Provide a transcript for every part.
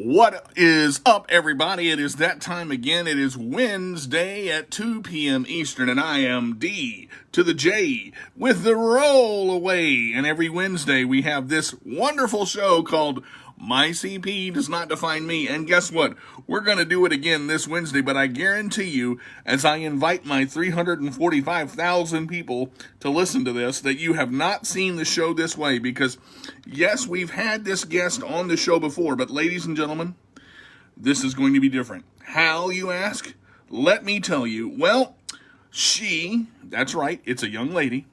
What is up, everybody? It is that time again. It is Wednesday at 2 p.m. Eastern, and I am D to the J with the roll away. And every Wednesday we have this wonderful show called My CP Does Not Define Me. And guess what? We're going to do it again this Wednesday, but I guarantee you, as I invite my 345,000 people to listen to this, that you have not seen the show this way, because yes, we've had this guest on the show before, but ladies and gentlemen, this is going to be different. How, you ask? Let me tell you. Well, that's right, it's a young lady.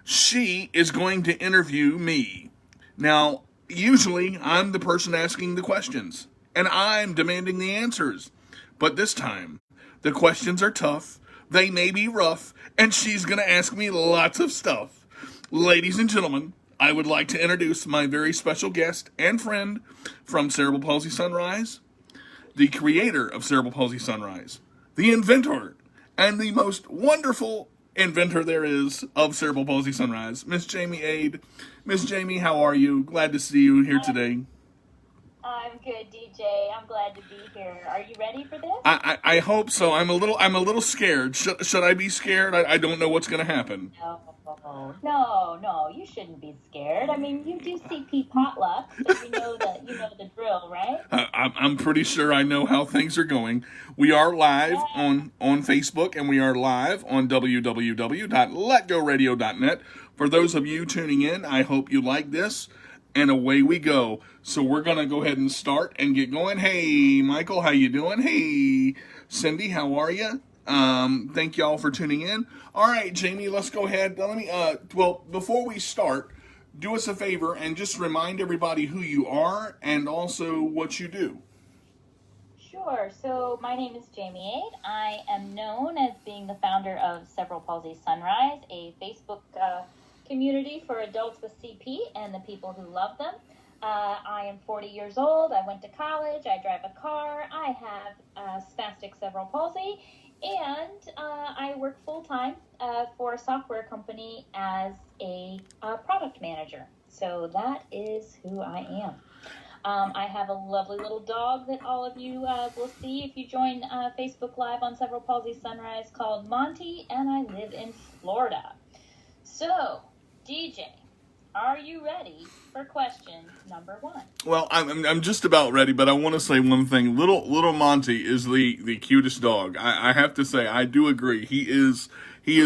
She is going to interview me. Now, usually, I'm the person asking the questions, and I'm demanding the answers. But this time, the questions are tough, they may be rough, and she's going to ask me lots of stuff. Ladies and gentlemen, I would like to introduce my very special guest and friend from Cerebral Palsy Sunrise, the creator of Cerebral Palsy Sunrise, the inventor, and the most wonderful inventor there is of Cerebral Palsy Sunrise, Miss Jaime Ade. Miss Jaime, how are you? Glad to see you here today. I'm good, DJ. I'm glad to be here. Are you ready for this? I hope so. I'm a little scared. Should I be scared? I don't know what's going to happen. No, you shouldn't be scared. I mean, you do CP potluck, so you know the drill, right? I'm pretty sure I know how things are going. We are live on Facebook, and we are live on www.letgoradio.net. For those of you tuning in, I hope you like this, and away we go. So we're going to go ahead and start and get going. Hey, Michael, how you doing? Hey, Cindy, how are you? Thank y'all for tuning in. All right, Jaime, let's go ahead. Before we start, do us a favor and just remind everybody who you are and also what you do. Sure. So my name is Jaime Ade. I am known as being the founder of Cerebral Palsy Sunrise, a Facebook community for adults with CP and the people who love them. I am 40 years old. I went to college. I drive a car. I have spastic cerebral palsy. And I work full-time for a software company as a product manager. So that is who I am. I have a lovely little dog that all of you will see if you join Facebook Live on Cerebral Palsy Sunrise, called Monty, and I live in Florida. So, DJ, are you ready for question number 1? Well, I'm just about ready, but I want to say one thing. Little Monty is the cutest dog. I have to say, I do agree. He is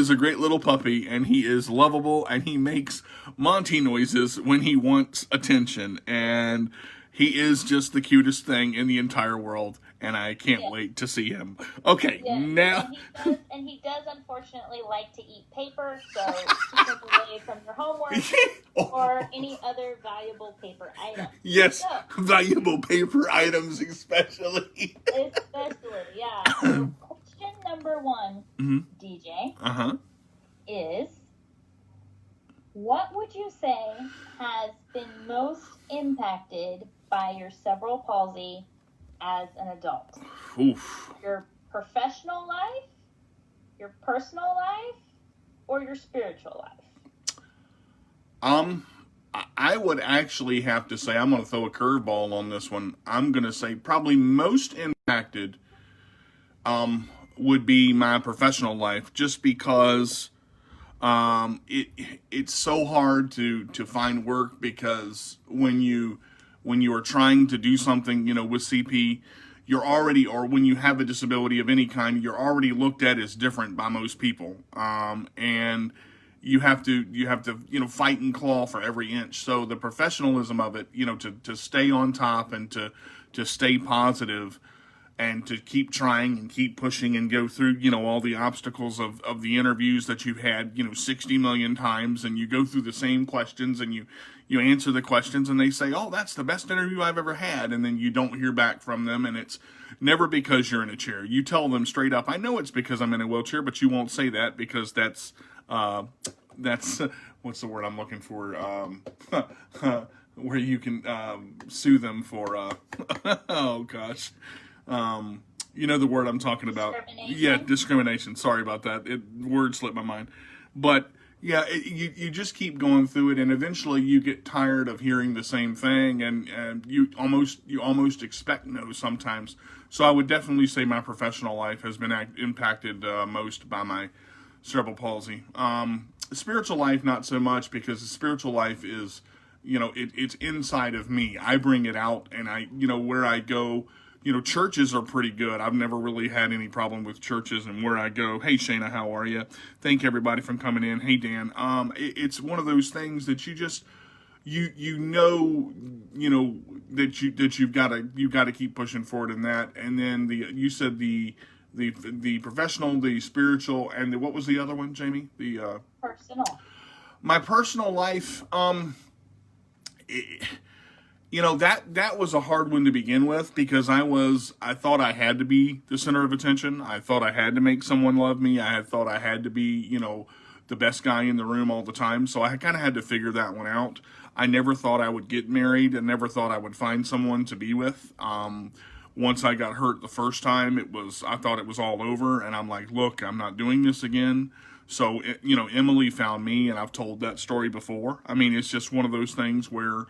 a great little puppy, and he is lovable, and he makes Monty noises when he wants attention, and he is just the cutest thing in the entire world, and I can't wait to see him. Okay, now... And he does unfortunately like to eat paper, so keep him away from your homework or any other valuable paper items. Yes, so, valuable paper items especially. Yeah. So question number 1, DJ, is, what would you say has been most impacted by your cerebral palsy as an adult? Oof. Your professional life, your personal life, or your spiritual life? I would actually have to say, I'm going to throw a curveball on this one. I'm going to say probably most impacted would be my professional life, just because it's so hard to find work, because when you are trying to do something, with CP, you're already, or when you have a disability of any kind, you're already looked at as different by most people, and you have to fight and claw for every inch. So the professionalism of it, to stay on top and to stay positive and to keep trying and keep pushing and go through, all the obstacles of the interviews that you've had, 60 million times, and you go through the same questions and you answer the questions and they say, oh, that's the best interview I've ever had. And then you don't hear back from them, and it's never because you're in a chair. You tell them straight up, I know it's because I'm in a wheelchair, but you won't say that, because that's what's the word I'm looking for? Where you can sue them for, oh gosh. You know the word I'm talking about. Discrimination. Yeah, discrimination. Sorry about that. Word slipped my mind. But Yeah, you just keep going through it, and eventually you get tired of hearing the same thing, and you almost expect no sometimes. So I would definitely say my professional life has been impacted most by my cerebral palsy. Spiritual life, not so much, because the spiritual life is, it's inside of me. I bring it out, and where I go, churches are pretty good. I've never really had any problem with churches and where I go. Hey, Shayna, how are you? Thank everybody for coming in. Hey, Dan. It's one of those things that you just, that you've got to keep pushing forward in that. And then you said the professional, the spiritual, and what was the other one, Jamie? The personal. My personal life, that was a hard one to begin with, because I thought I had to be the center of attention. I thought I had to make someone love me. I had thought I had to be, the best guy in the room all the time. So I kind of had to figure that one out. I never thought I would get married, and never thought I would find someone to be with. Once I got hurt the first time, I thought it was all over, and I'm like, look, I'm not doing this again. So, Emily found me, and I've told that story before. I mean, it's just one of those things where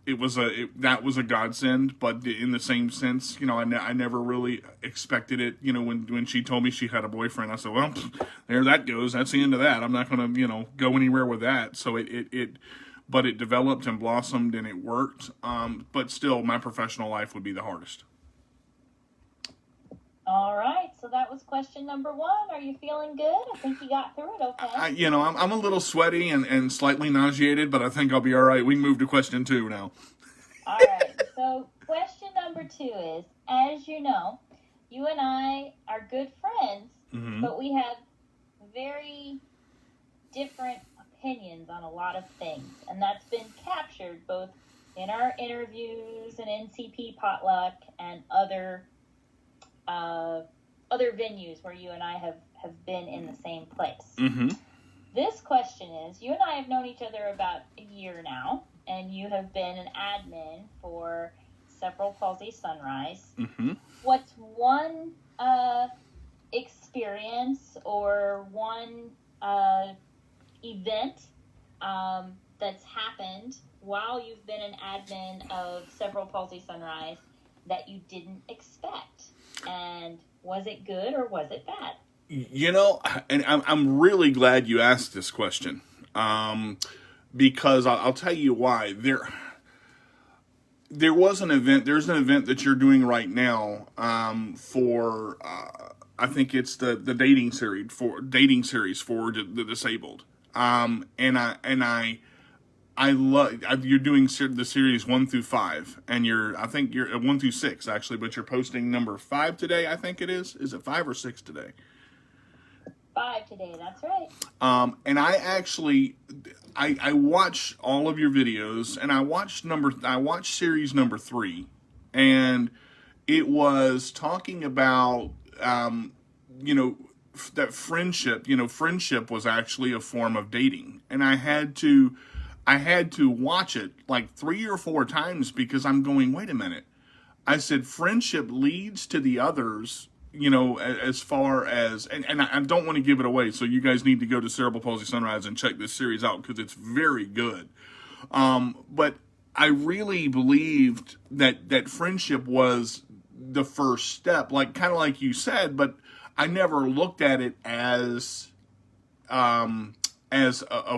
that was a godsend, but in the same sense, I never really expected it. When she told me she had a boyfriend, I said, well, there that goes. That's the end of that. I'm not going to, go anywhere with that. So but it developed and blossomed, and it worked. But still, my professional life would be the hardest. All right, so that was question number 1. Are you feeling good? I think you got through it okay. I'm a little sweaty and slightly nauseated, but I think I'll be all right. We can move to question 2 now. All right, so question number 2 is, as you know, you and I are good friends, but we have very different opinions on a lot of things, and that's been captured both in our interviews and NCP Potluck and other venues where you and I have been in the same place. Mm-hmm. This question is, you and I have known each other about a year now, and you have been an admin for Cerebral Palsy Sunrise. Mm-hmm. What's one experience or one event that's happened while you've been an admin of Cerebral Palsy Sunrise that you didn't expect? And was it good or was it bad? And I'm really glad you asked this question, because I'll tell you why. There's an event that you're doing right now for I think it's the dating series for the disabled. I love you're doing the series 1 through 5, and I think you're 1 through 6 actually, but you're posting number 5 today. I think it is. Is it 5 or 6 today? 5 today. That's right. And I actually I watch all of your videos, and I watched series number 3, and it was talking about that friendship. Friendship was actually a form of dating, and I had to watch it like 3 or 4 times, because I'm going, wait a minute. I said, friendship leads to the others, as far as, and I don't want to give it away, so you guys need to go to Cerebral Palsy Sunrise and check this series out, because it's very good. But I really believed that friendship was the first step, kind of like you said, but I never looked at it as a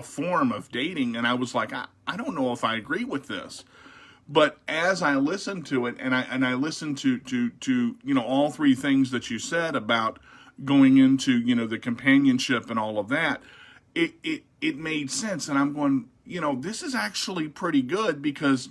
form of dating, and I was like, I don't know if I agree with this. But as I listened to it, and I listened to all 3 things that you said about going into the companionship and all of that, it made sense. And I'm going, this is actually pretty good, because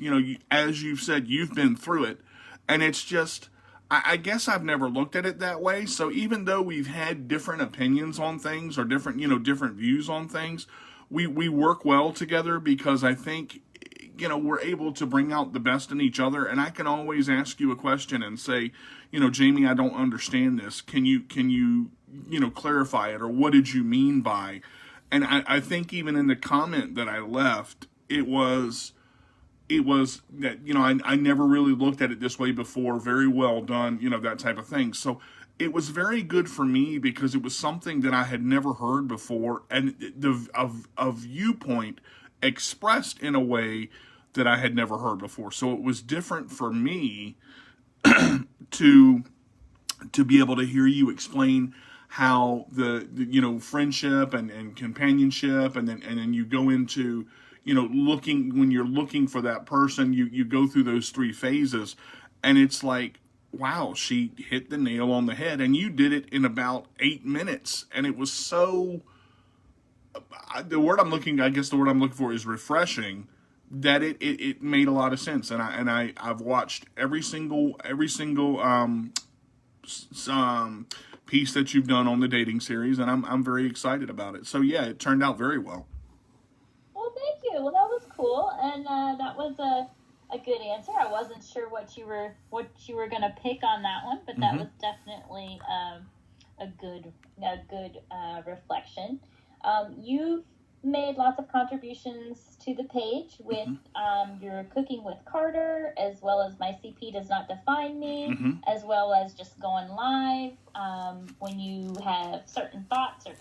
as you've said, you've been through it, and it's just, I guess I've never looked at it that way. So even though we've had different opinions on things, or different views on things, we work well together, because I think, we're able to bring out the best in each other. And I can always ask you a question and say, Jamie, I don't understand this. Can you clarify it? Or what did you mean by? And I think even in the comment that I left, it was that, I never really looked at it this way before. Very well done, that type of thing. So it was very good for me because it was something that I had never heard before, and a viewpoint expressed in a way that I had never heard before. So it was different for me to be able to hear you explain how the friendship and companionship, and then you go into looking, when you're looking for that person, you go through those three phases, and it's like, wow, she hit the nail on the head, and you did it in about 8 minutes, and it was so, I guess the word I'm looking for is refreshing, that it made a lot of sense. And I've watched every single piece that you've done on the dating series, and I'm very excited about it. So yeah, it turned out very well. Well, thank you. Well, that was cool, and that was a good answer. I wasn't sure what you were gonna pick on that one, but that was definitely a good reflection. You've made lots of contributions to the page with your Cooking with Carter, as well as My CP Does Not Define Me, as well as just going live when you have certain thoughts or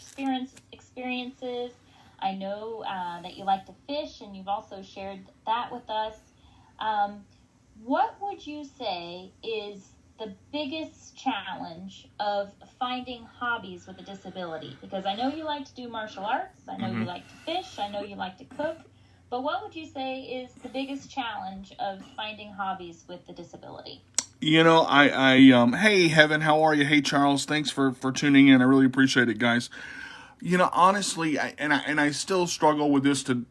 experiences. I know that you like to fish, and you've also shared that with us. What would you say is the biggest challenge of finding hobbies with a disability? Because I know you like to do martial arts, I know you like to fish, I know you like to cook, but what would you say is the biggest challenge of finding hobbies with a disability? Hey, Heaven, how are you? Hey, Charles, thanks for tuning in. I really appreciate it, guys. Honestly, I still struggle with this to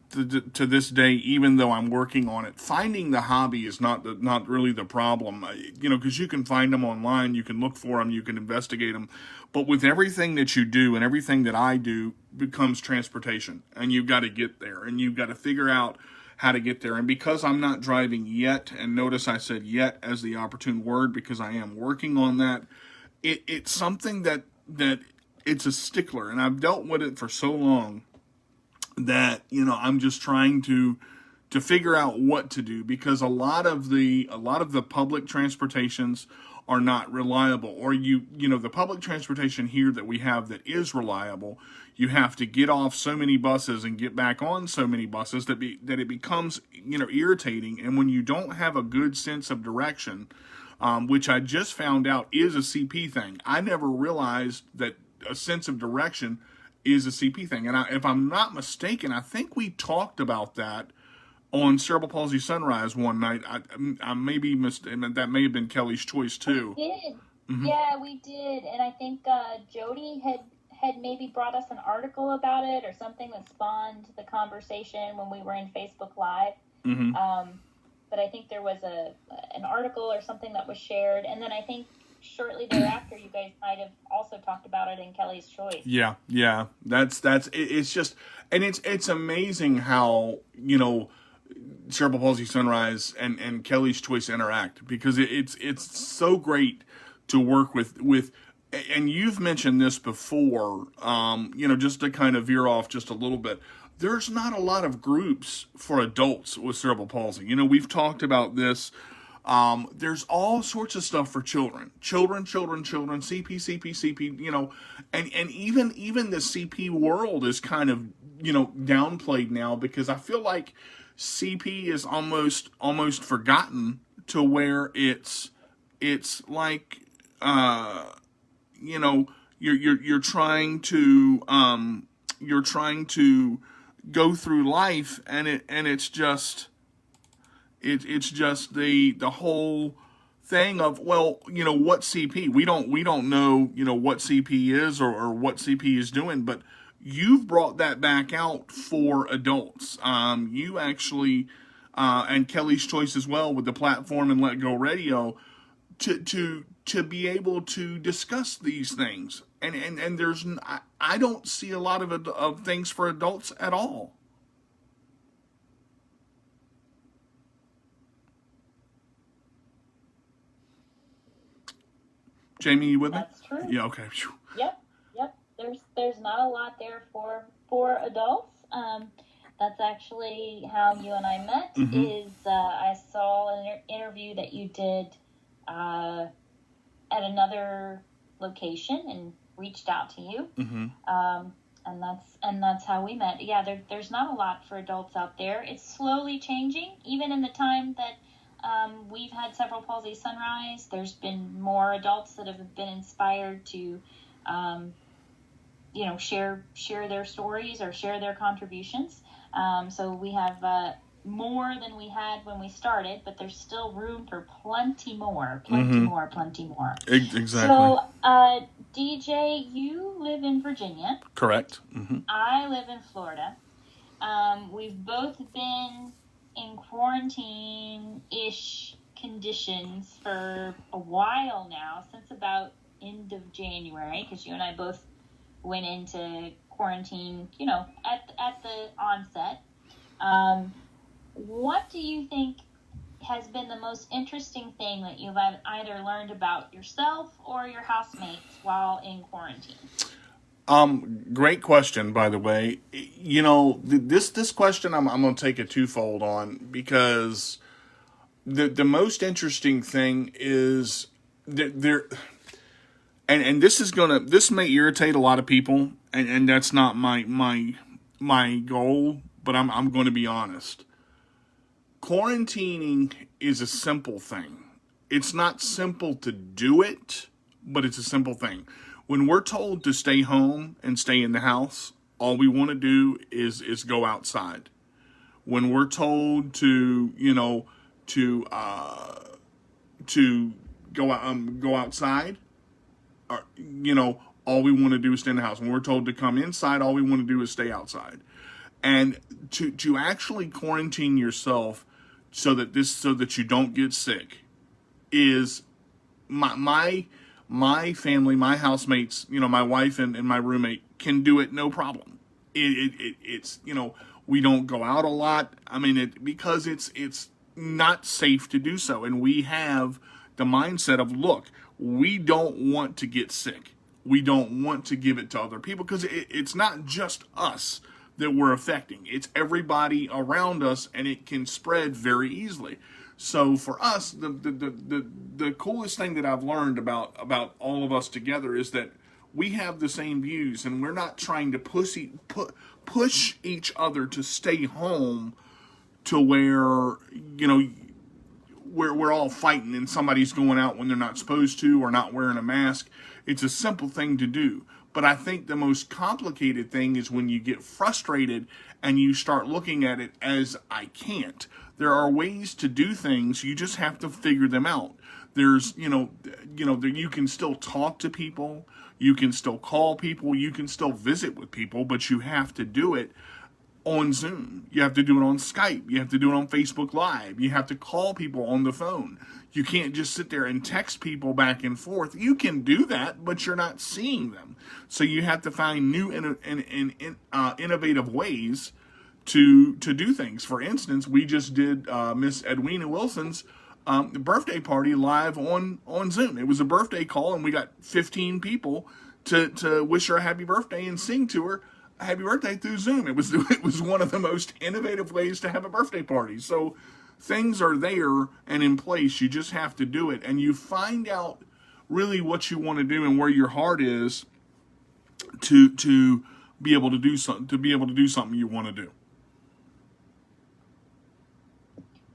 this day, even though I'm working on it. Finding the hobby is not really the problem, because you can find them online, you can look for them, you can investigate them. But with everything that you do and everything that I do becomes transportation, and you've got to get there, and you've got to figure out how to get there. And because I'm not driving yet, and notice I said yet as the opportune word because I am working on that, it's something that it's a stickler, and I've dealt with it for so long that I'm just trying to figure out what to do, because a lot of the public transportations are not reliable, or the public transportation here that we have that is reliable, you have to get off so many buses and get back on so many buses that it becomes irritating. And when you don't have a good sense of direction, which I just found out is a CP thing, I never realized that a sense of direction is a CP thing. And if I'm not mistaken, I think we talked about that on Cerebral Palsy Sunrise one night. I may be mistaken. That may have been Kelly's choice too. We did. Yeah, we did. And I think Jody had maybe brought us an article about it, or something that spawned the conversation when we were in Facebook Live. But I think there was an article or something that was shared, and then I think shortly thereafter you guys might have also talked about it in Kelly's choice. Yeah. That's it's just, and it's amazing how Cerebral Palsy Sunrise and Kelly's Choice interact, because it's so great to work with. And you've mentioned this before, just to kind of veer off just a little bit. There's not a lot of groups for adults with cerebral palsy. We've talked about this. There's all sorts of stuff for children, CP, and even the CP world is kind of, downplayed now, because I feel like CP is almost forgotten, to where it's like, you're trying to go through life, and it's just the whole thing of, well, what CP, we don't know, what CP is, or what CP is doing, but you've brought that back out for adults. You actually, and Kelly's Choice as well, with the platform and Let Go Radio, to be able to discuss these things. And I don't see a lot of things for adults at all. Jamie, you with me? That's true. Yeah, okay. Yep. There's not a lot there for adults. That's actually how you and I met. Is I saw an interview that you did at another location and reached out to you. Mm-hmm. And that's how we met. Yeah, there's not a lot for adults out there. It's slowly changing. Even in the time that we've had Cerebral Palsy Sunrise, there's been more adults that have been inspired to, share their stories or share their contributions. So we have more than we had when we started, but there's still room for plenty more. Exactly. So, DJ, you live in Virginia. Correct. Mm-hmm. I live in Florida. We've both been in quarantine-ish conditions for a while now, since about end of January, because you and I both went into quarantine, at the onset. What do you think has been the most interesting thing that you've either learned about yourself or your housemates while in quarantine? Great question, by the way. This question I'm going to take a twofold on, because the most interesting thing is that and this may irritate a lot of people, and that's not my goal, but I'm going to be honest. Quarantining is a simple thing. It's not simple to do it, but it's a simple thing. When we're told to stay home and stay in the house, all we want to do is go outside. When we're told to go outside, all we want to do is stay in the house. When we're told to come inside, all we want to do is stay outside. And to actually quarantine yourself so that you don't get sick is my family, my housemates, my wife and my roommate can do it no problem. It's we don't go out a lot. I mean, because it's not safe to do so, and we have the mindset of, look, we don't want to get sick. We don't want to give it to other people, because it's not just us that we're affecting. It's everybody around us, and it can spread very easily. So for us, the coolest thing that I've learned about all of us together is that we have the same views, and we're not trying to push each other to stay home to where we're all fighting and somebody's going out when they're not supposed to or not wearing a mask. It's a simple thing to do. But I think the most complicated thing is when you get frustrated and you start looking at it as, I can't. There are ways to do things. You just have to figure them out. There's, you can still talk to people. You can still call people. You can still visit with people, but you have to do it on Zoom. You have to do it on Skype. You have to do it on Facebook Live. You have to call people on the phone. You can't just sit there and text people back and forth. You can do that, but you're not seeing them. So you have to find new innovative ways to do things. For instance, we just did Miss Edwina Wilson's birthday party live on Zoom. It was a birthday call, and we got 15 people to wish her a happy birthday and sing to her happy birthday through Zoom. It was one of the most innovative ways to have a birthday party. So things are there and in place. You just have to do it, and you find out really what you want to do and where your heart is to be able to do something. To be able to do something you want to do.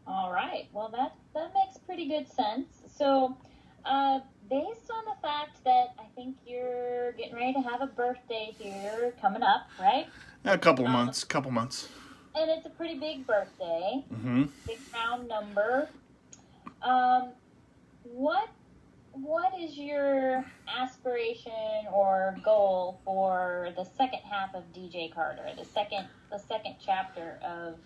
All right. Well, that makes pretty good sense. So, based on the fact that I think you're getting ready to have a birthday here coming up, right? A couple months. And it's a pretty big birthday. Mm-hmm. Big round number. What is your aspiration or goal for the second half of DJ Carter, the second chapter of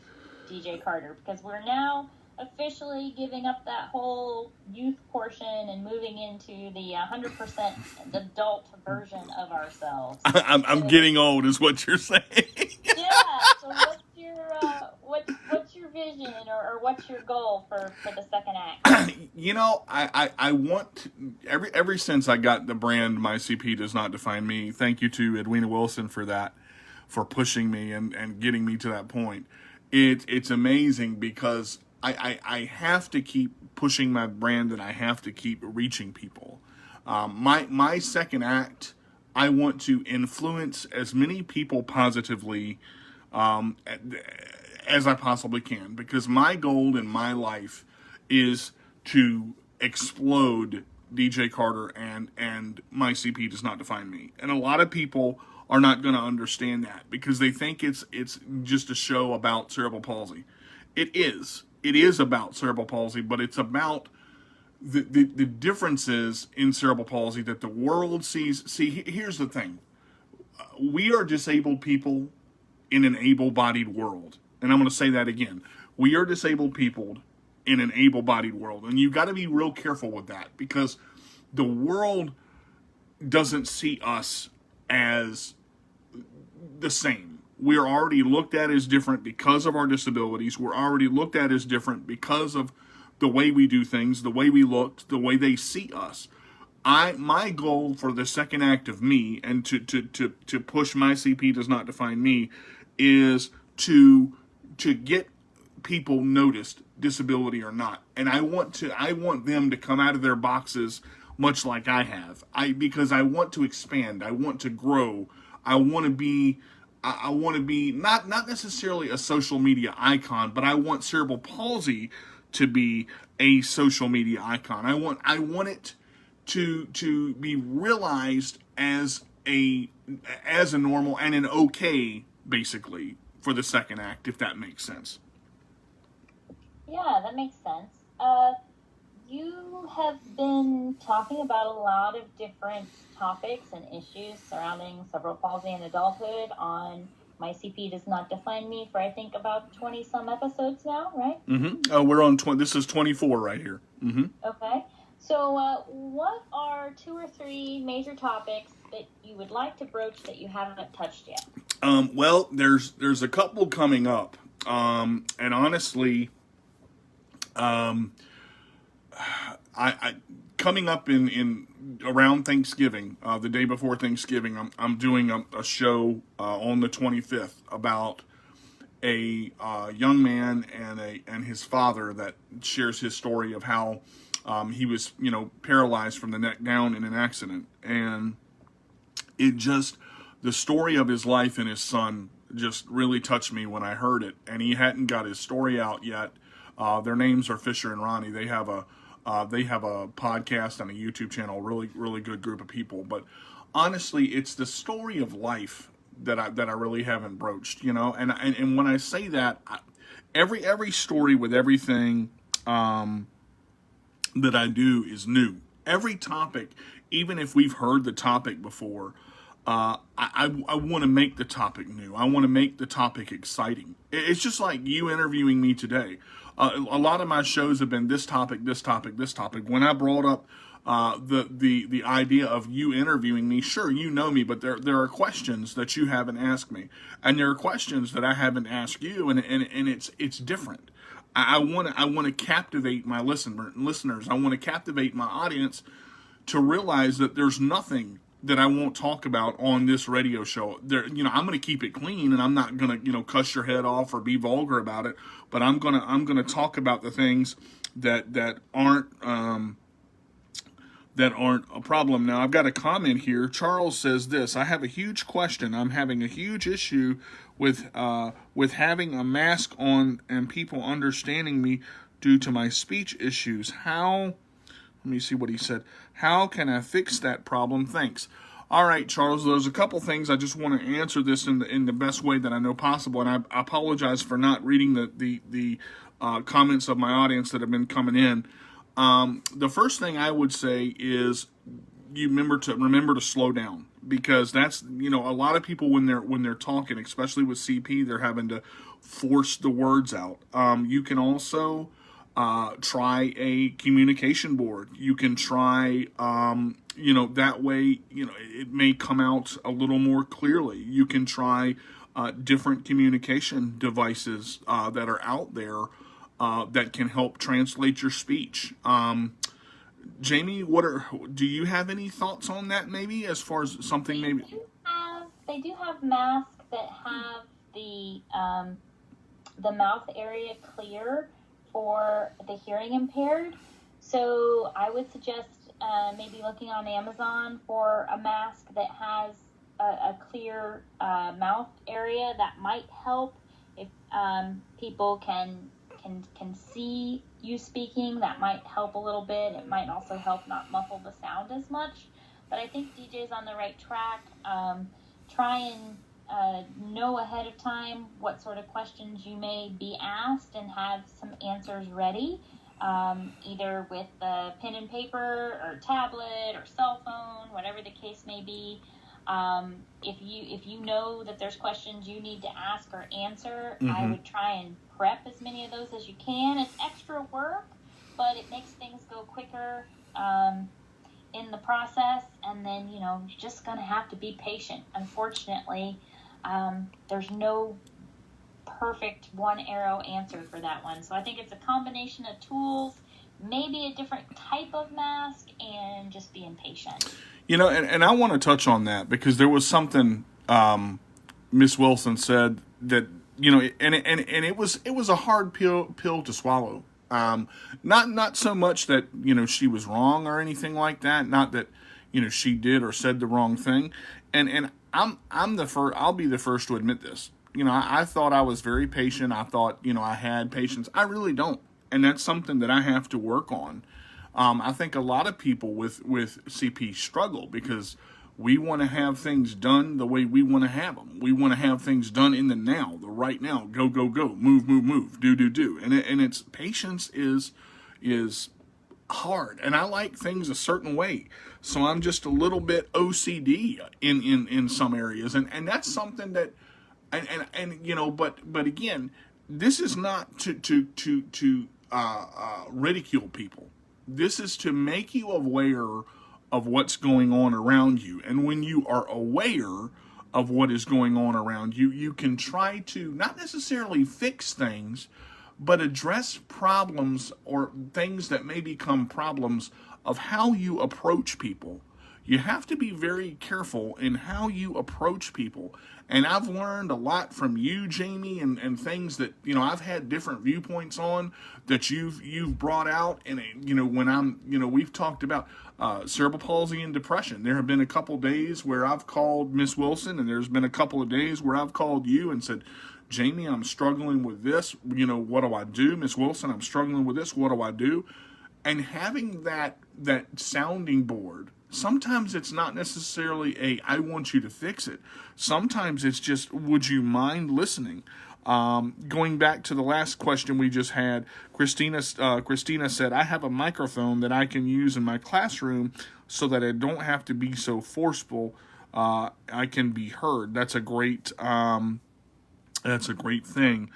DJ Carter? Because we're now officially giving up that whole youth portion and moving into the 100% adult version of ourselves. I'm getting old, is what you're saying. Yeah. So what's your vision or what's your goal for the second act? I want ever since I got the brand My CP Does Not Define Me. Thank you to Edwina Wilson for that, for pushing me and getting me to that point. It's amazing because I have to keep pushing my brand, and I have to keep reaching people. My second act, I want to influence as many people positively um, as I possibly can, because my goal in my life is to explode DJ Carter, and my CP does not define me. And a lot of people are not going to understand that because they think it's just a show about cerebral palsy. It is. It is about cerebral palsy, but it's about the differences in cerebral palsy that the world sees. See, here's the thing. We are disabled people in an able-bodied world. And I'm going to say that again. We are disabled people in an able-bodied world. And you've got to be real careful with that, because the world doesn't see us as the same. We're already looked at as different because of our disabilities. We're already looked at as different because of the way we do things, the way we look, the way they see us. My goal for the second act of me, and to push my CP does not define me, is to get people noticed, disability or not. And I want them to come out of their boxes much like I have. Because I want to expand, I want to grow, I want to be not necessarily a social media icon, but I want cerebral palsy to be a social media icon. I want it to be realized as a normal and an okay, basically, for the second act, if that makes sense. Yeah, that makes sense. You have been talking about a lot of different topics and issues surrounding cerebral palsy and adulthood on My CP Does Not Define Me for, I think, about 20 some episodes now, right? Mm-hmm. Oh, we're on this is 24 right here. Mm-hmm. Okay. So what are 2 or 3 major topics that you would like to broach that you haven't touched yet? Well, there's a couple coming up. And honestly, I coming up in around Thanksgiving, the day before Thanksgiving, I'm doing a show on the 25th about a young man and his father that shares his story of how he was paralyzed from the neck down in an accident, and the story of his life and his son just really touched me when I heard it. And he hadn't got his story out yet. Their names are Fisher and Ronnie. They have a podcast and a YouTube channel. Really, really good group of people. But honestly, it's the story of life that I really haven't broached. And when I say that, every story with everything that I do is new. Every topic, even if we've heard the topic before, I want to make the topic new. I want to make the topic exciting. It's just like you interviewing me today. A lot of my shows have been this topic, this topic, this topic. When I brought up the idea of you interviewing me, sure, you know me, but there are questions that you haven't asked me, and there are questions that I haven't asked you, and it's different. I want to captivate my listeners. I want to captivate my audience to realize that there's nothing that I won't talk about on this radio show. I'm going to keep it clean, and I'm not going to, cuss your head off or be vulgar about it. But I'm going to talk about the things that aren't a problem. Now, I've got a comment here. Charles says this: I have a huge question. I'm having a huge issue with having a mask on and people understanding me due to my speech issues. How? Let me see what he said. How can I fix that problem? Thanks. All right, Charles, there's a couple things. I just want to answer this in the best way that I know possible, and I apologize for not reading the comments of my audience that have been coming in. The first thing I would say is you remember to slow down, because that's a lot of people when they're talking, especially with CP, they're having to force the words out. You can also try a communication board. You can try, that way, it may come out a little more clearly. You can try different communication devices that are out there that can help translate your speech. Jamie, do you have any thoughts on that, maybe, as far as something maybe? They do have masks that have the mouth area clear for the hearing impaired. So I would suggest maybe looking on Amazon for a mask that has a clear mouth area. That might help if people can see you speaking. That might help a little bit. It might also help not muffle the sound as much. But I think DJ's on the right track. Try and know ahead of time what sort of questions you may be asked and have some answers ready, either with a pen and paper or tablet or cell phone, whatever the case may be. If you know that there's questions you need to ask or answer, I would try and prep as many of those as you can. It's extra work, but it makes things go quicker in the process. And then, you're just going to have to be patient. Unfortunately, there's no perfect one arrow answer for that one. So I think it's a combination of tools, maybe a different type of mask, and just being patient. And I want to touch on that because there was something Miss Wilson said that, and it was a hard pill to swallow. Not so much that, she was wrong or anything like that. Not that, she did or said the wrong thing. And I'll be the first to admit this. I thought I was very patient. I thought, I had patience. I really don't. And that's something that I have to work on. I think a lot of people with CP struggle because we want to have things done the way we want to have them. We want to have things done in the now, the right now. Go, go, go. Move, move, move. Do, do, do. And it's patience is hard. And I like things a certain way. So I'm just a little bit OCD in some areas. And that's something that, but again, this is not to ridicule people. This is to make you aware of what's going on around you. And when you are aware of what is going on around you, you can try to not necessarily fix things, but address problems or things that may become problems of how you approach people. You have to be very careful in how you approach people. And I've learned a lot from you, Jamie, and things that, I've had different viewpoints on that you've brought out. And, when we've talked about cerebral palsy and depression. There have been a couple days where I've called Miss Wilson, and there's been a couple of days where I've called you and said, Jamie, I'm struggling with this. What do I do? Miss Wilson, I'm struggling with this. What do I do? And having that sounding board, sometimes it's not necessarily I want you to fix it. Sometimes it's just, would you mind listening? Going back to the last question we just had, Christina said, I have a microphone that I can use in my classroom so that I don't have to be so forceful. I can be heard. That's a great thing.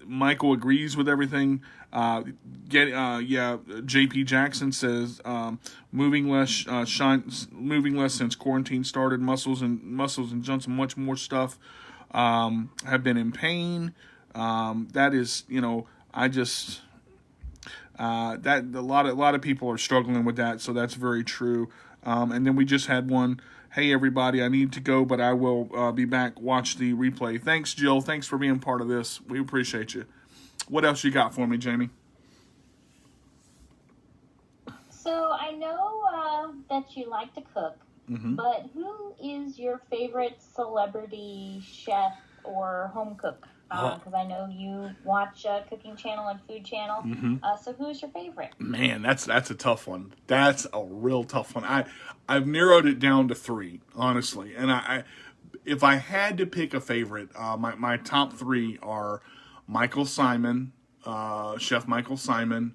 Michael agrees with everything. JP Jackson says moving less since quarantine started. Muscles and joints and much more stuff have been in pain. That is, I just that a lot of people are struggling with that. So that's very true. And then we just had one. Hey, everybody, I need to go, but I will be back. Watch the replay. Thanks, Jill. Thanks for being part of this. We appreciate you. What else you got for me, Jamie? So I know that you like to cook, but who is your favorite celebrity chef or home cook? Because I know you watch Cooking Channel and Food Channel. So who's your favorite? Man, that's a tough one. That's a real tough one. I've narrowed it down to 3, honestly. And if I had to pick a favorite, my top 3 are Michael Simon, Chef Michael Simon,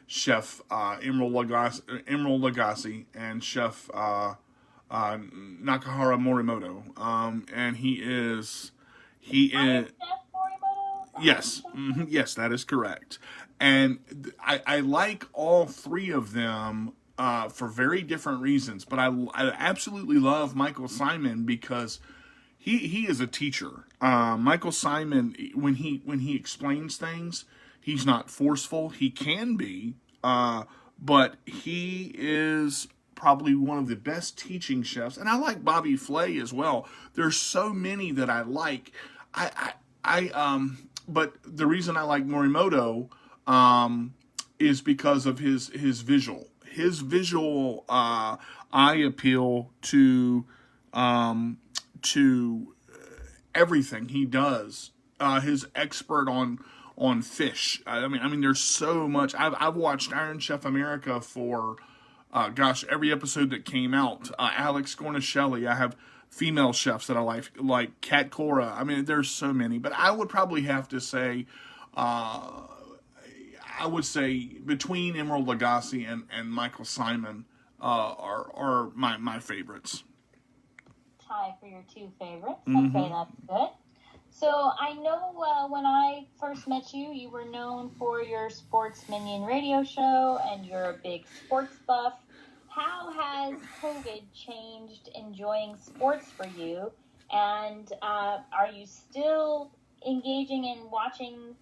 Chef Emerald Lagasse, and Chef Nakahara Morimoto. And he is. Yes, yes, that is correct. And I like all 3 of them for very different reasons. But I absolutely love Michael Simon because he is a teacher. Michael Simon, when he explains things, he's not forceful. He can be, but he is probably one of the best teaching chefs. And I like Bobby Flay as well. There's so many that I like. But the reason I like Morimoto is because of his visual. his visual eye appeal to everything he does. His expert on fish. I mean, there's so much. I've watched Iron Chef America for, every episode that came out. Alex Gornishelli. I have female chefs that I like Kat Cora. I mean, there's so many. But I would probably have to say, between Emerald Lagasse and Michael Simon are my favorites. Tie for your two favorites. Mm-hmm. Okay, that's good. So I know when I first met you, you were known for your Sports Minion radio show, and you're a big sports buff. How has COVID changed enjoying sports for you? And are you still engaging in watching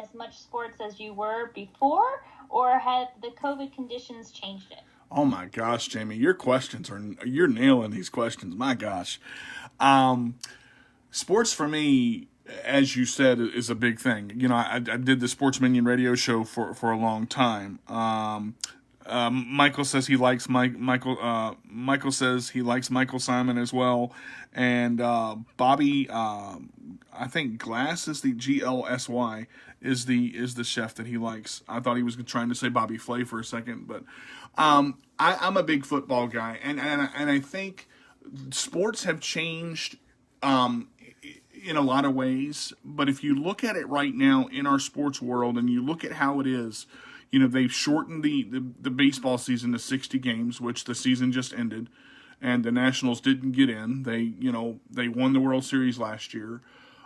as much sports as you were before, or have the COVID conditions changed it? Oh my gosh, Jamie, you're nailing these questions. My gosh. Sports for me, as you said, is a big thing. You know, I did the Sports Minion radio show for a long time. Michael says he likes Michael says he likes Michael Simon as well, and Bobby, I think Glass is the GLSY is the chef that he likes. I thought he was trying to say Bobby Flay for a second, but I'm a big football guy, and I think sports have changed in a lot of ways. But if you look at it right now in our sports world, and you look at how it is, you know, they've shortened the baseball season to 60 games, which the season just ended, and the Nationals didn't get in. They won the World Series last year,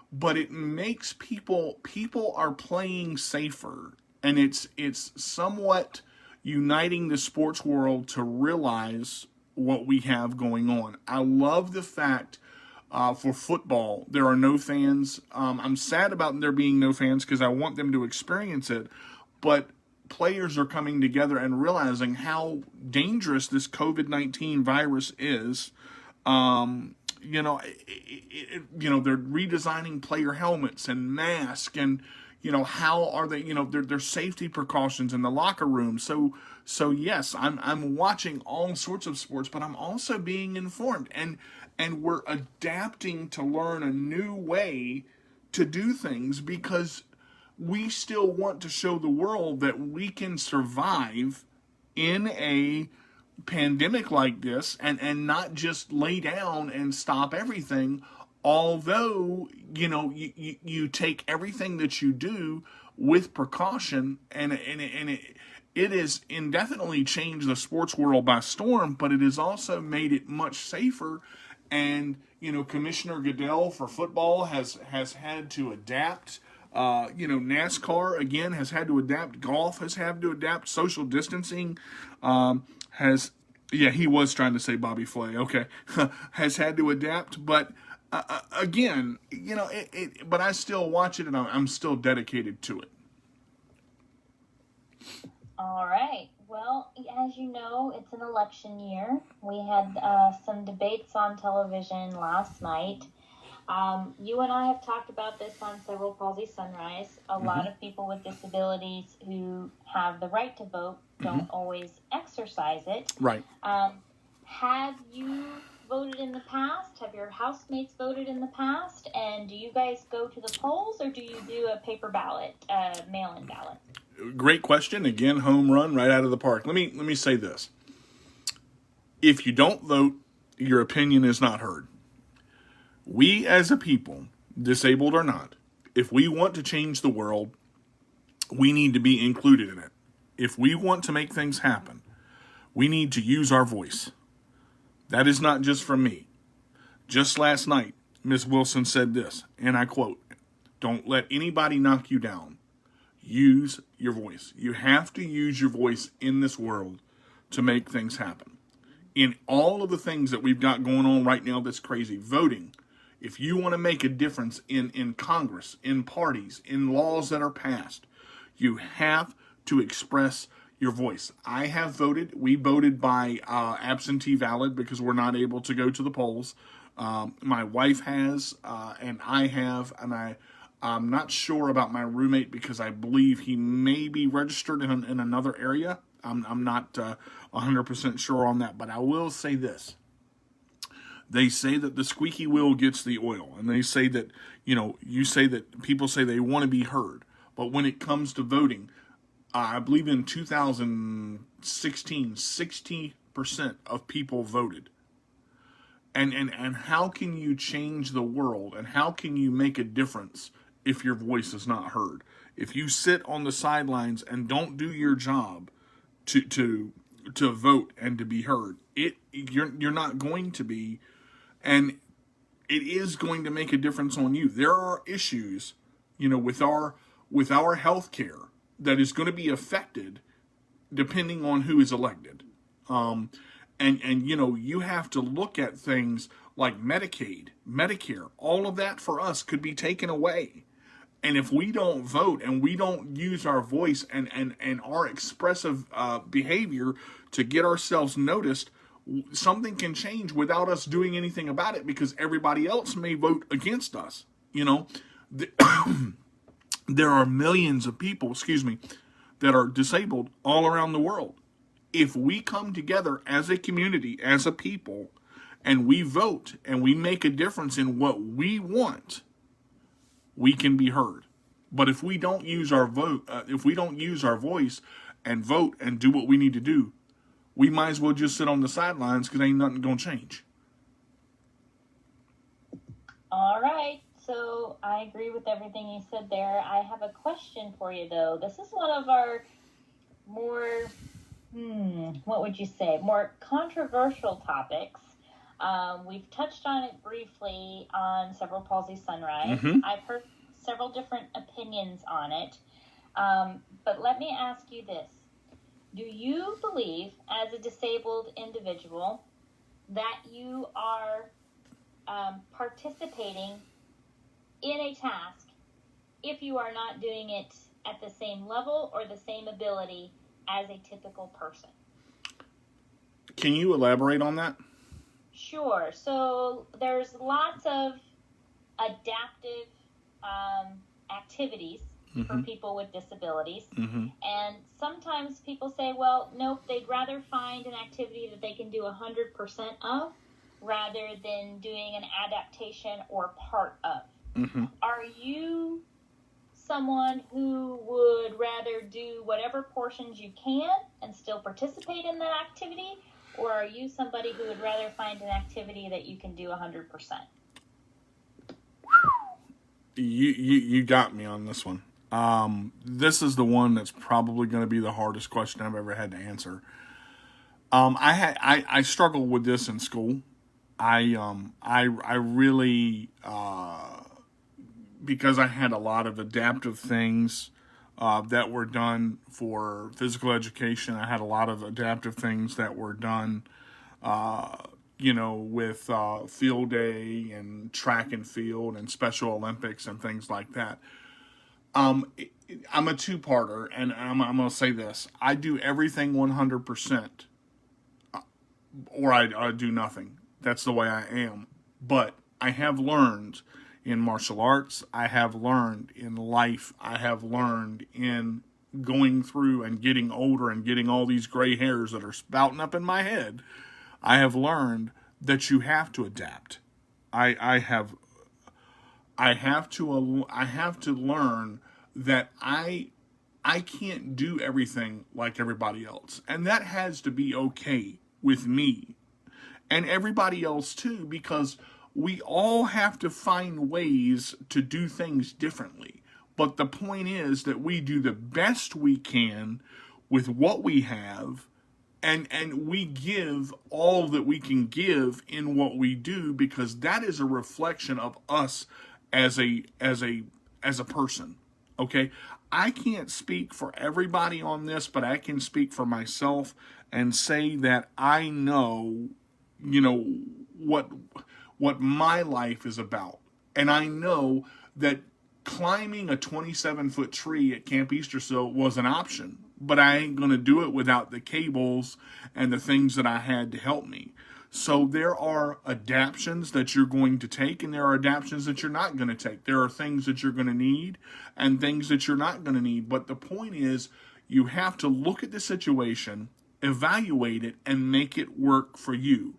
but it makes people are playing safer, and it's somewhat uniting the sports world to realize what we have going on. I love the fact for football there are no fans. I'm sad about there being no fans because I want them to experience it, but players are coming together and realizing how dangerous this COVID-19 virus is. They're redesigning player helmets and masks, and how are they? Their safety precautions in the locker room. So yes, I'm watching all sorts of sports, but I'm also being informed, and we're adapting to learn a new way to do things because we still want to show the world that we can survive in a pandemic like this and not just lay down and stop everything. Although, you take everything that you do with precaution, and it has indefinitely changed the sports world by storm, but it has also made it much safer. And, Commissioner Goodell for football has had to adapt. NASCAR, again, has had to adapt. Golf has had to adapt. Social distancing he was trying to say Bobby Flay. Okay. has had to adapt. But, again, but I still watch it, and I'm still dedicated to it. All right. Well, as you know, it's an election year. We had some debates on television last night. You and I have talked about this on Cerebral Palsy Sunrise. A lot of people with disabilities who have the right to vote don't always exercise it. Right. Have you voted in the past? Have your housemates voted in the past? And do you guys go to the polls, or do you do a paper ballot, mail-in ballot? Great question. Again, home run right out of the park. Let me say this. If you don't vote, your opinion is not heard. We as a people, disabled or not, if we want to change the world, we need to be included in it. If we want to make things happen, we need to use our voice. That is not just from me. Just last night, Ms. Wilson said this, and I quote, "Don't let anybody knock you down. Use your voice." You have to use your voice in this world to make things happen. In all of the things that we've got going on right now that's crazy, voting, if you want to make a difference in Congress, in parties, in laws that are passed, you have to express your voice. I have voted. We voted by absentee ballot because we're not able to go to the polls. My wife has, and I have, and I'm not sure about my roommate because I believe he may be registered in another area. I'm not 100% sure on that, but I will say this. They say that the squeaky wheel gets the oil, and they say that, you say that people say they want to be heard, but when it comes to voting, I believe in 2016, 60% of people voted. And how can you change the world, and how can you make a difference if your voice is not heard? If you sit on the sidelines and don't do your job to vote and to be heard, you're not going to be, and it is going to make a difference on you. There are issues, with our health care that is going to be affected depending on who is elected. And you have to look at things like Medicaid, Medicare, all of that for us could be taken away. And if we don't vote and we don't use our voice and our expressive behavior to get ourselves noticed, something can change without us doing anything about it, because everybody else may vote against us. There are millions of people, that are disabled all around the world. If we come together as a community, as a people, and we vote and we make a difference in what we want, we can be heard. But if we don't use our vote, if we don't use our voice and vote and do what we need to do, we might as well just sit on the sidelines, because ain't nothing gonna change. All right. So I agree with everything you said there. I have a question for you, though. This is one of our more, what would you say, more controversial topics. We've touched on it briefly on Cerebral Palsy Sunrise. Mm-hmm. I've heard several different opinions on it. But let me ask you this. Do you believe, as a disabled individual, that you are participating in a task if you are not doing it at the same level or the same ability as a typical person? Can you elaborate on that? Sure. So there's lots of adaptive activities for people with disabilities. Mm-hmm. And sometimes people say, well, nope, they'd rather find an activity that they can do 100% of rather than doing an adaptation or part of. Mm-hmm. Are you someone who would rather do whatever portions you can and still participate in that activity? Or are you somebody who would rather find an activity that you can do 100%? You got me on this one. This is the one that's probably going to be the hardest question I've ever had to answer. I struggled with this in school. I really, because I had a lot of adaptive things that were done for physical education. I had a lot of adaptive things that were done, with field day and track and field and Special Olympics and things like that. I'm a two-parter, and I'm going to say this. I do everything 100%, or I do nothing. That's the way I am. But I have learned in martial arts, I have learned in life, I have learned in going through and getting older and getting all these gray hairs that are spouting up in my head. I have learned that you have to adapt. I have to learn that I can't do everything like everybody else. And that has to be okay with me and everybody else too, because we all have to find ways to do things differently. But the point is that we do the best we can with what we have, and we give all that we can give in what we do, because that is a reflection of us as a person. Okay? I can't speak for everybody on this, but I can speak for myself and say that I know, what my life is about. And I know that climbing a 27-foot tree at Camp Eastersill was an option, but I ain't going to do it without the cables and the things that I had to help me. So there are adaptions that you're going to take, and there are adaptions that you're not going to take. There are things that you're going to need and things that you're not going to need. But the point is, You have to look at the situation, evaluate it, and make it work for you.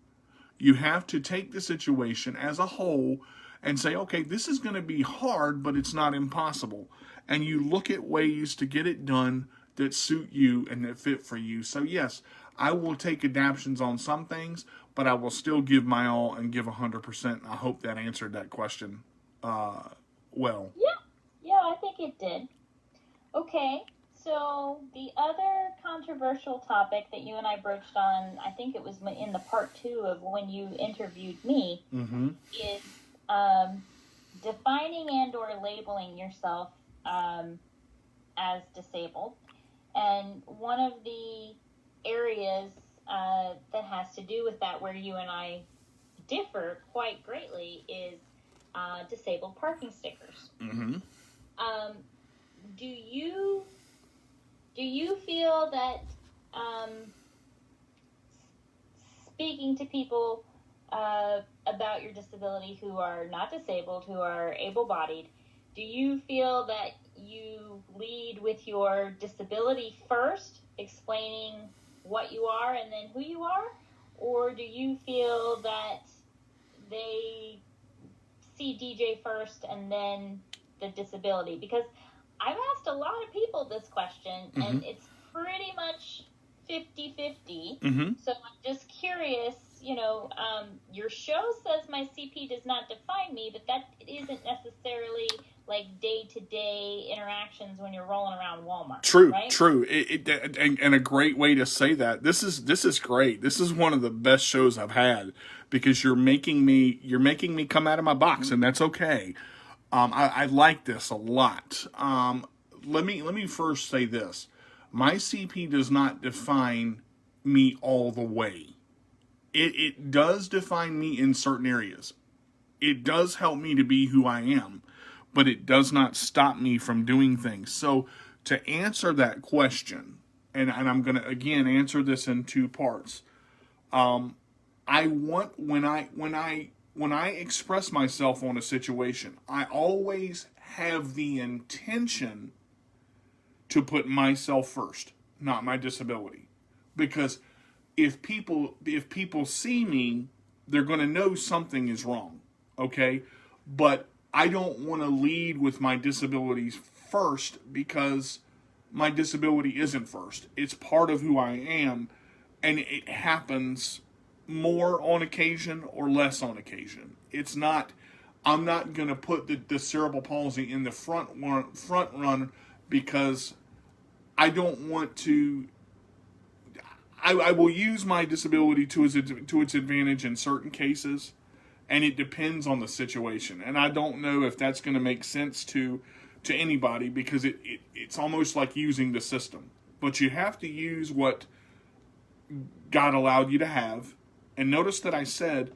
You have to take the situation as a whole and say, okay, this is going to be hard, but it's not impossible. And you look at ways to get it done that suit you and that fit for you. So yes, I will take adaptions on some things, but I will still give my all and give 100%. I hope that answered that question well. Yeah, I think it did. Okay, so the other controversial topic that you and I broached on, I think it was in the part 2 of when you interviewed me, is defining and or labeling yourself as disabled. And one of the areas that has to do with that, where you and I differ quite greatly, is disabled parking stickers. Do you feel that speaking to people about your disability who are not disabled, who are able-bodied, do you feel that you lead with your disability first, explaining what you are and then who you are? Or do you feel that they see DJ first and then the disability? Because I've asked a lot of people this question, and it's pretty much 50-50. So I'm just curious, your show says my CP does not define me, but that isn't necessarily like day-to-day interactions when you're rolling around Walmart. True, right? true. And a great way to say that. This is great. This is one of the best shows I've had, because you're making me come out of my box, and that's okay. I like this a lot. Let me first say this. My CP does not define me all the way. It does define me in certain areas. It does help me to be who I am, but it does not stop me from doing things. So to answer that question, and I'm going to again answer this in 2 parts. I want when I express myself on a situation, I always have the intention to put myself first, not my disability. Because if people see me, they're going to know something is wrong, okay? But I don't want to lead with my disabilities first, because my disability isn't first. It's part of who I am, and it happens more on occasion or less on occasion. It's not, I'm not going to put the cerebral palsy in the front run, because I don't want to. I will use my disability to its advantage in certain cases, and it depends on the situation. And I don't know if that's going to make sense to anybody, because it's almost like using the system. But you have to use what God allowed you to have. And notice that I said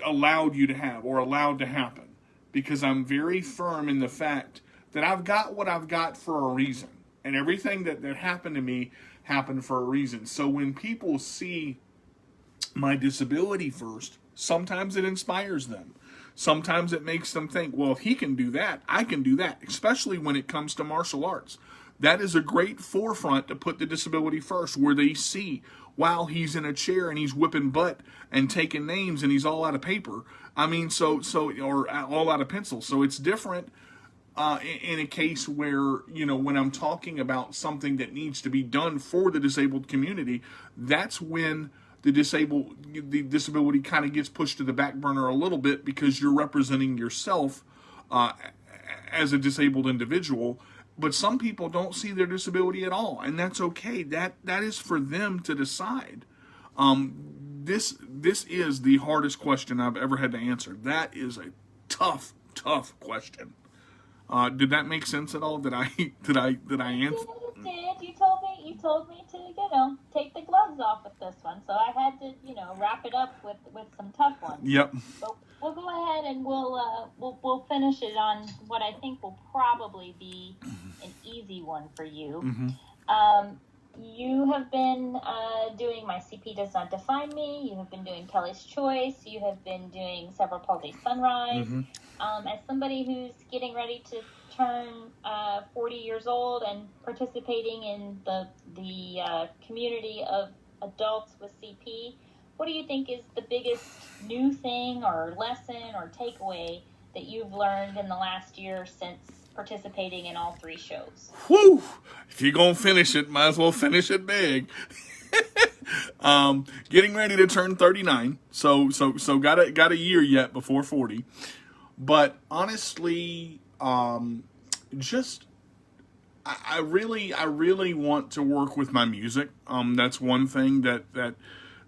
allowed you to have, or allowed to happen, because I'm very firm in the fact that I've got what I've got for a reason. And everything that happened to me happened for a reason. So when people see my disability first, sometimes it inspires them. Sometimes it makes them think, well, if he can do that, I can do that, especially when it comes to martial arts. That is a great forefront to put the disability first, where they see, wow, he's in a chair and he's whipping butt and taking names and he's all out of paper. I mean, or all out of pencil. So it's different in a case where, when I'm talking about something that needs to be done for the disabled community, that's when the disability kind of gets pushed to the back burner a little bit, because you're representing yourself as a disabled individual. But some people don't see their disability at all, and that's okay. That is for them to decide. This is the hardest question I've ever had to answer. That is a tough question. Did that make sense at all? Did I answer? It did. You told me to, take the gloves off with this one. So I had to, wrap it up with some tough ones. Yep. But we'll go ahead and we'll finish it on what I think will probably be an easy one for you. You have been doing My CP Does Not Define Me. You have been doing Kelly's Choice. You have been doing Cerebral Palsy Sunrise. As somebody who's getting ready to turn 40 years old and participating in the community of adults with CP, what do you think is the biggest new thing or lesson or takeaway that you've learned in the last year since participating in all 3 shows? Whew! If you're gonna finish it, might as well finish it big. Getting ready to turn 39, so got a year yet before 40. But honestly, just I really want to work with my music. That's one thing that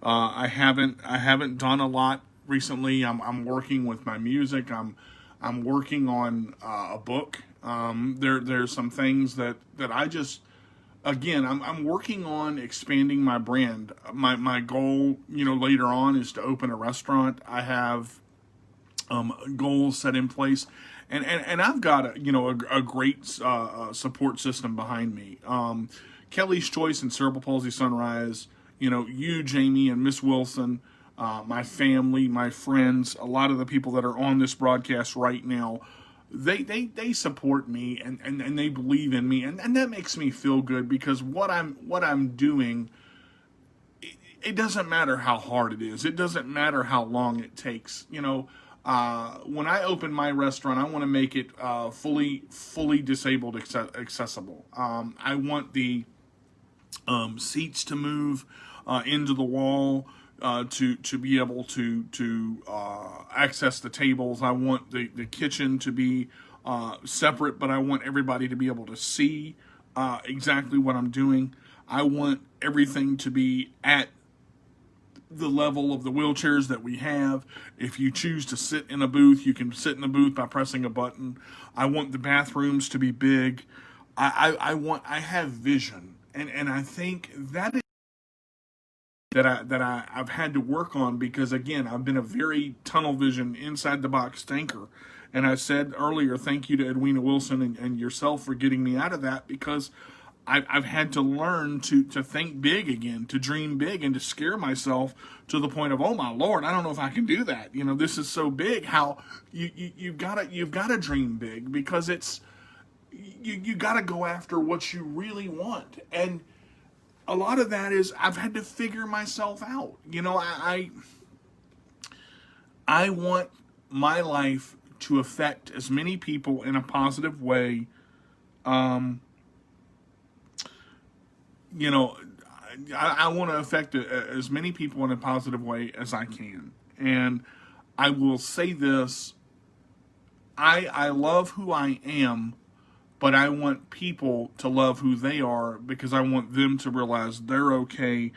I haven't done a lot recently. I'm working with my music. I'm working on a book. There's some things that I just, again, I'm working on expanding my brand. My goal, later on is to open a restaurant. I have goals set in place, and I've got a great support system behind me. Kelly's Choice and Cerebral Palsy Sunrise. You, Jamie, and Miss Wilson. My family, my friends, a lot of the people that are on this broadcast right now, they support me and they believe in me, and that makes me feel good, because what I'm doing, it doesn't matter how hard it is. It doesn't matter how long it takes. When I open my restaurant, I want to make it fully disabled accessible. I want the seats to move into the wall. To be able to access the tables. I want the kitchen to be separate, but I want everybody to be able to see exactly what I'm doing. I want everything to be at the level of the wheelchairs that we have. If you choose to sit in a booth, you can sit in a booth by pressing a button. I want the bathrooms to be big. I have vision, and I think that is I've had to work on, because again, I've been a very tunnel vision, inside the box thinker. And I said earlier, thank you to Edwina Wilson and yourself for getting me out of that, because I've had to learn to think big again, to dream big, and to scare myself to the point of, oh my Lord, I don't know if I can do that. This is so big. How you've got to dream big, because it's you got to go after what you really want. And a lot of that is I've had to figure myself out. I want my life to affect as many people in a positive way. I want to affect as many people in a positive way as I can. And I will say this, I love who I am, but I want people to love who they are, because I want them to realize they're okay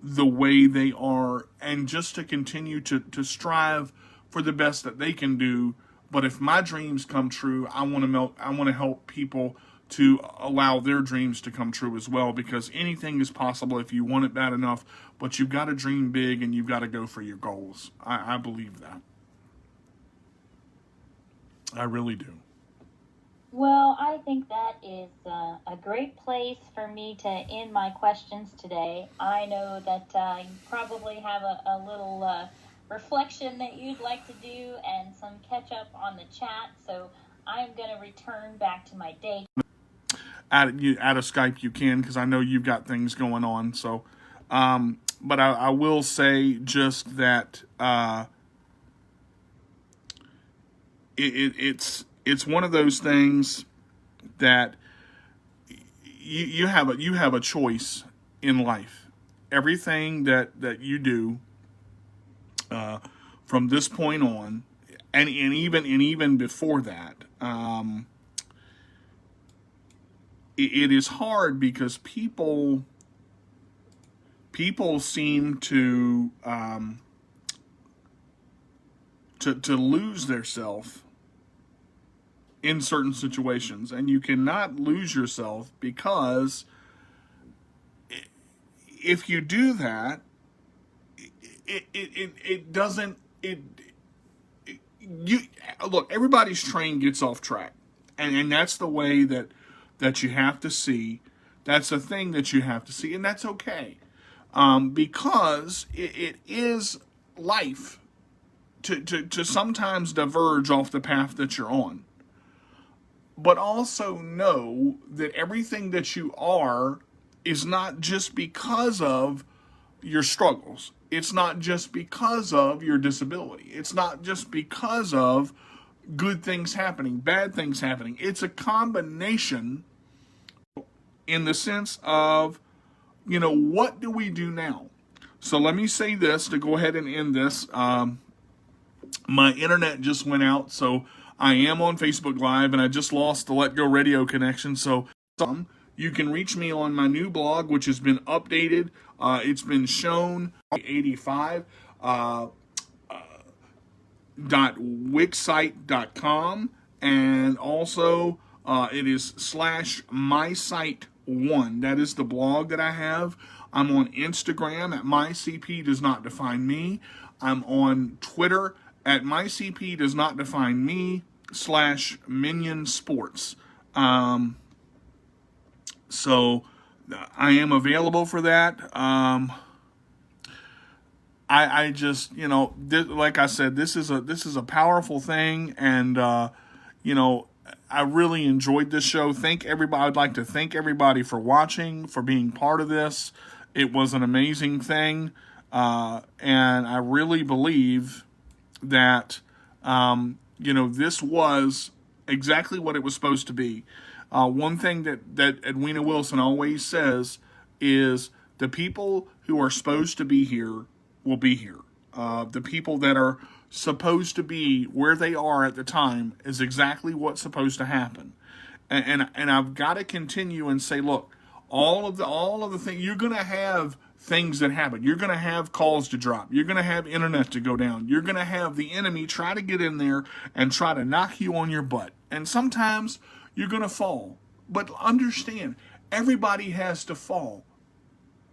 the way they are, and just to continue to strive for the best that they can do. But if my dreams come true, I want to help people to allow their dreams to come true as well, because anything is possible if you want it bad enough. But you've got to dream big, and you've got to go for your goals. I believe that. I really do. Well, I think that is a great place for me to end my questions today. I know that you probably have a little reflection that you'd like to do, and some catch up on the chat, so I'm going to return back to my day. Out of Skype you can, because I know you've got things going on. So, but I will say just that it's one of those things that you have a choice in life. Everything that you do from this point on, and even before that, it is hard, because people seem to lose their self in certain situations, and you cannot lose yourself, because if you do that, it doesn't look, everybody's train gets off track, and that's the way that you have to see That's a thing that you have to see, and that's okay. Because it is life to sometimes diverge off the path that you're on. But also know that everything that you are is not just because of your struggles. It's not just because of your disability. It's not just because of good things happening, bad things happening. It's a combination in the sense of, what do we do now? So let me say this to go ahead and end this. My internet just went out, so I am on Facebook Live, and I just lost the Let Go Radio connection. So you can reach me on my new blog, which has been updated. It's been shown 85 .wixsite.com, and also it is /mysite1. That is the blog that I have. I'm on Instagram at mycp does not define me. I'm on Twitter at mycp does not define me /Minion Sports. So I am available for that. I just, like I said, this is a powerful thing, and I really enjoyed this show. I'd like to thank everybody for watching, for being part of this. It was an amazing thing, and I really believe that this was exactly what it was supposed to be. One thing that Edwina Wilson always says is the people who are supposed to be here will be here. The people that are supposed to be where they are at the time is exactly what's supposed to happen. And I've got to continue and say, look, all of the things, you're going to have things that happen. You're going to have calls to drop. You're going to have internet to go down. You're going to have the enemy try to get in there and try to knock you on your butt. And sometimes you're going to fall. But understand, everybody has to fall.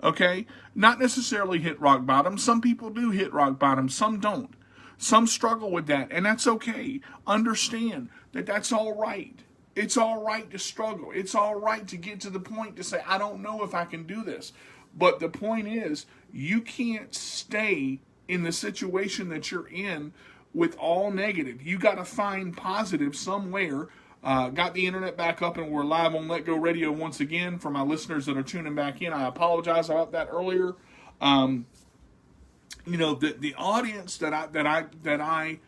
Okay? Not necessarily hit rock bottom. Some people do hit rock bottom. Some don't. Some struggle with that, and that's okay. Understand that that's all right. It's all right to struggle. It's all right to get to the point to say, I don't know if I can do this. But the point is, you can't stay in the situation that you're in with all negative. You got to find positive somewhere. Got the internet back up, and we're live on Let Go Radio once again. For my listeners that are tuning back in, I apologize about that earlier. The audience that I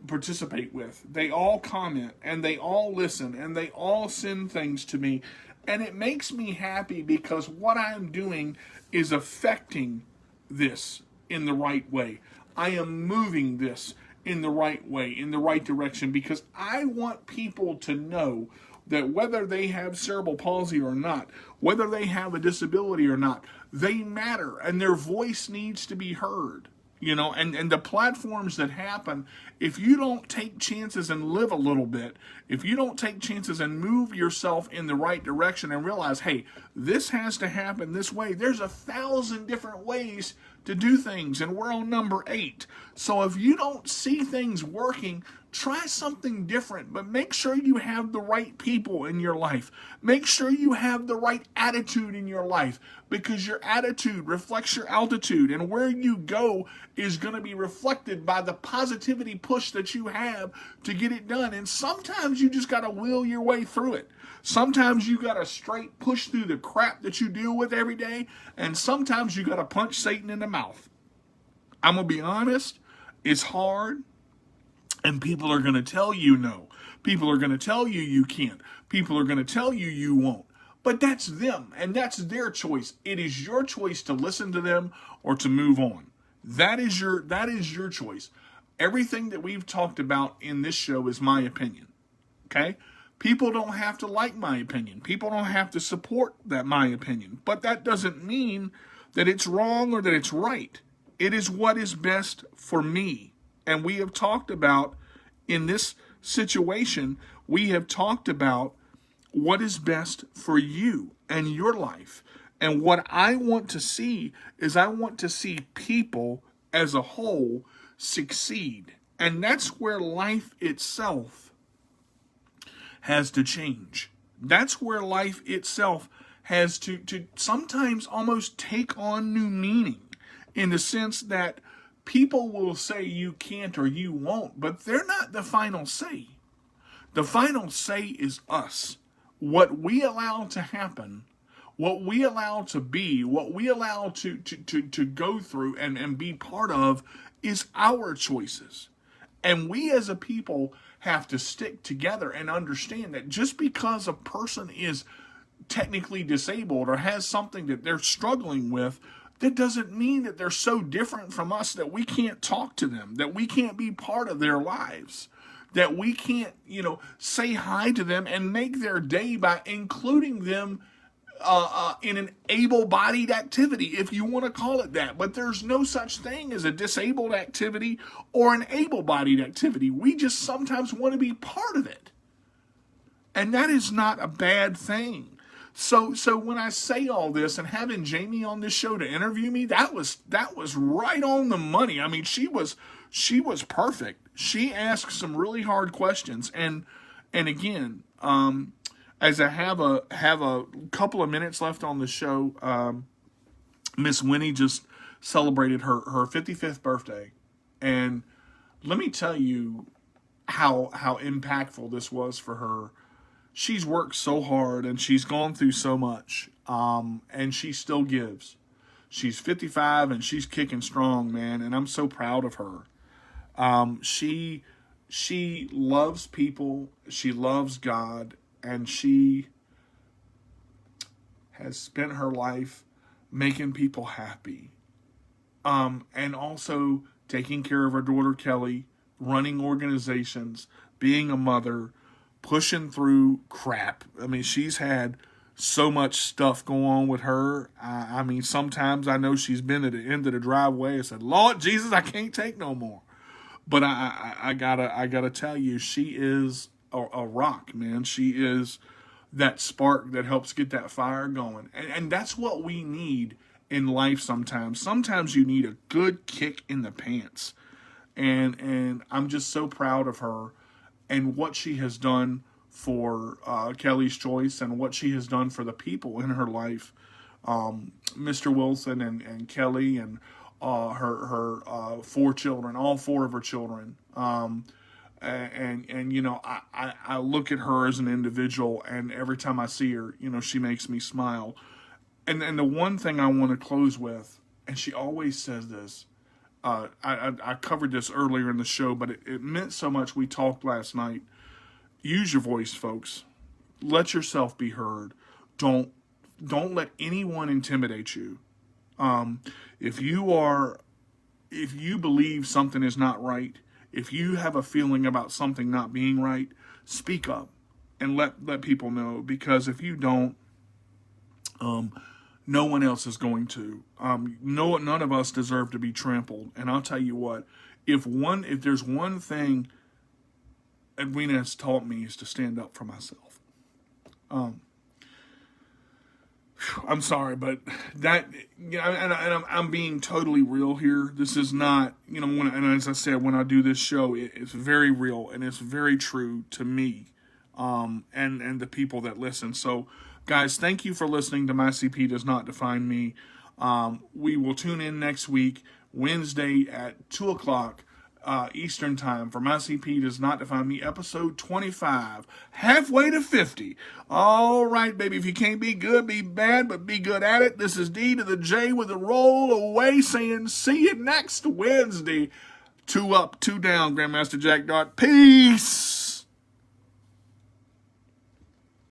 participate with, they all comment, and they all listen, and they all send things to me, and it makes me happy because what I'm doing is affecting this in the right way. I am moving this in the right way, in the right direction, because I want people to know that whether they have cerebral palsy or not, whether they have a disability or not, they matter, and their voice needs to be heard. And the platforms that happen, if you don't take chances and live a little bit, if you don't take chances and move yourself in the right direction and realize, hey, this has to happen this way. There's 1,000 different ways to do things, and we're on number 8. So if you don't see things working, try something different, but make sure you have the right people in your life. Make sure you have the right attitude in your life, because your attitude reflects your altitude, and where you go is going to be reflected by the positivity push that you have to get it done. And sometimes you just got to will your way through it. Sometimes you got to straight push through the crap that you deal with every day, and sometimes you got to punch Satan in the mouth. I'm going to be honest, it's hard. And people are going to tell you no. People are going to tell you you can't. People are going to tell you you won't. But that's them, and that's their choice. It is your choice to listen to them or to move on. That is your choice. Everything that we've talked about in this show is my opinion. Okay? People don't have to like my opinion. People don't have to support my opinion. But that doesn't mean that it's wrong or that it's right. It is what is best for me. And we have talked about, in this situation, we have talked about what is best for you and your life. And what I want to see is I want to see people as a whole succeed. And that's where life itself has to change. That's where life itself has to sometimes almost take on new meaning, in the sense that people will say you can't or you won't, but they're not the final say. The final say is us. What we allow to happen, what we allow to be, what we allow to go through and be part of is our choices. And we as a people have to stick together and understand that just because a person is technically disabled or has something that they're struggling with, that doesn't mean that they're so different from us that we can't talk to them, that we can't be part of their lives, that we can't, say hi to them and make their day by including them in an able-bodied activity, if you want to call it that. But there's no such thing as a disabled activity or an able-bodied activity. We just sometimes want to be part of it. And that is not a bad thing. So when I say all this, and having Jamie on this show to interview me, that was right on the money. I mean, she was perfect. She asked some really hard questions, and again, as I have a couple of minutes left on the show, Miss Winnie just celebrated her 55th birthday, and let me tell you how impactful this was for her. She's worked so hard and she's gone through so much, and she still gives. She's 55 and she's kicking strong, man, and I'm so proud of her. She loves people, she loves God, and she has spent her life making people happy, and also taking care of her daughter Kelly, running organizations, being a mother, pushing through crap. I mean, she's had so much stuff go on with her. I mean, sometimes I know she's been at the end of the driveway and said, "Lord Jesus, I can't take no more." But I gotta tell you, she is a rock, man. She is that spark that helps get that fire going, and that's what we need in life. Sometimes you need a good kick in the pants, and I'm just so proud of her and what she has done for Kelly's Choice, and what she has done for the people in her life, Mr. Wilson and Kelly and her 4 children, all 4 of her children. And I look at her as an individual, and every time I see her, she makes me smile. And the one thing I want to close with, and she always says this, I covered this earlier in the show, but it meant so much. We talked last night. Use your voice, folks. Let yourself be heard. Don't let anyone intimidate you. If you believe something is not right, if you have a feeling about something not being right, speak up and let people know, because if you don't, no one else is going to. None of us deserve to be trampled. And I'll tell you what, if there's one thing Edwina has taught me, is to stand up for myself. I'm sorry, but that, and I'm being totally real here. This is not, and as I said, when I do this show, it's very real and it's very true to me, and the people that listen. So, guys, thank you for listening to My CP Does Not Define Me. We will tune in next week, Wednesday at 2:00 Eastern Time, for My CP Does Not Define Me, episode 25, halfway to 50. All right, baby, if you can't be good, be bad, but be good at it. This is D to the J with a roll away, saying see you next Wednesday. 2 up, 2 down, Grandmaster Jack Dart. Peace.